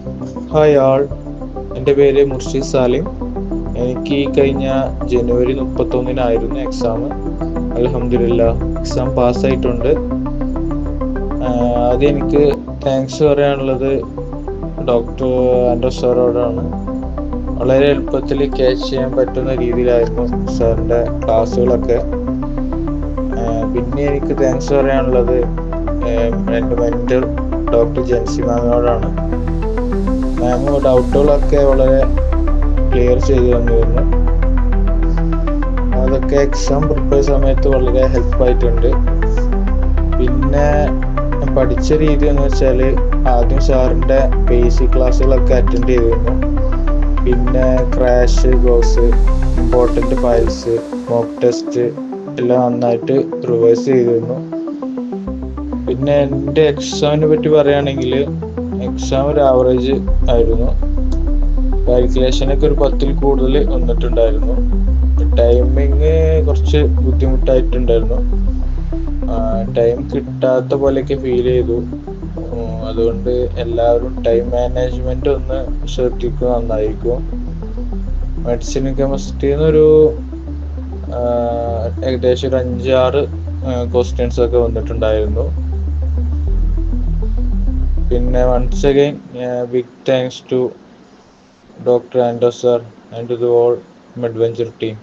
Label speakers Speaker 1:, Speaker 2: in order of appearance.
Speaker 1: Hi ആൾ, എൻ്റെ പേര് മുർഷിദ് സാലിം. എനിക്ക് ഈ കഴിഞ്ഞ ജനുവരി 31-നായിരുന്നു എക്സാം. അൽഹംദുലില്ലാ എക്സാം പാസ്സായിട്ടുണ്ട്. ആദ്യം എനിക്ക് താങ്ക്സ് പറയാനുള്ളത് ഡോക്ടർ ആൻഡ്രസ് സാറോടാണ്. വളരെ എളുപ്പത്തിൽ ക്യാച്ച് ചെയ്യാൻ പറ്റുന്ന രീതിയിലായിരുന്നു സാറിൻ്റെ ക്ലാസ്സുകളൊക്കെ. പിന്നെ എനിക്ക് താങ്ക്സ് പറയാനുള്ളത് എൻ്റെ മെൻറ്റർ ഡോക്ടർ ജെൻസി മാമിനോടാണ്. മാം ഡൗട്ടുകളൊക്കെ വളരെ ക്ലിയർ ചെയ്തു തന്നിരുന്നു. അതൊക്കെ എക്സാം പ്രിപ്പയർ സമയത്ത് വളരെ ഹെൽപ്പായിട്ടുണ്ട്. പിന്നെ പഠിച്ച രീതി എന്ന് വെച്ചാൽ ആദ്യം സാറിൻ്റെ ബേസിക് ക്ലാസ്സുകളൊക്കെ അറ്റൻഡ് ചെയ്തിരുന്നു. പിന്നെ crash course, important files, mock test എല്ലാം നന്നായിട്ട് റിവേഴ്സ് ചെയ്തിരുന്നു. പിന്നെ എൻ്റെ എക്സാമിനെ പറ്റി പറയുകയാണെങ്കിൽ എക്സാം ഒരു ആവറേജ് ആയിരുന്നു. കാൽക്കുലേഷനൊക്കെ ഒരു 10-ൽ കൂടുതൽ വന്നിട്ടുണ്ടായിരുന്നു. ടൈമിങ് കുറച്ച് ബുദ്ധിമുട്ടായിട്ടുണ്ടായിരുന്നു. ടൈം കിട്ടാത്ത പോലെയൊക്കെ ഫീൽ ചെയ്തു. അതുകൊണ്ട് എല്ലാവരും ടൈം മാനേജ്മെൻ്റ് ഒന്ന് ശ്രദ്ധിക്കുക, നന്നായിരിക്കും. മെഡിസിൻ കെമിസ്ട്രിന്നൊരു ഏകദേശം ഒരു 5-6 ക്വസ്റ്റ്യൻസ് ഒക്കെ വന്നിട്ടുണ്ടായിരുന്നു. പിന്നെ once again big thanks to doctor Andres sir and to the whole Medventure team.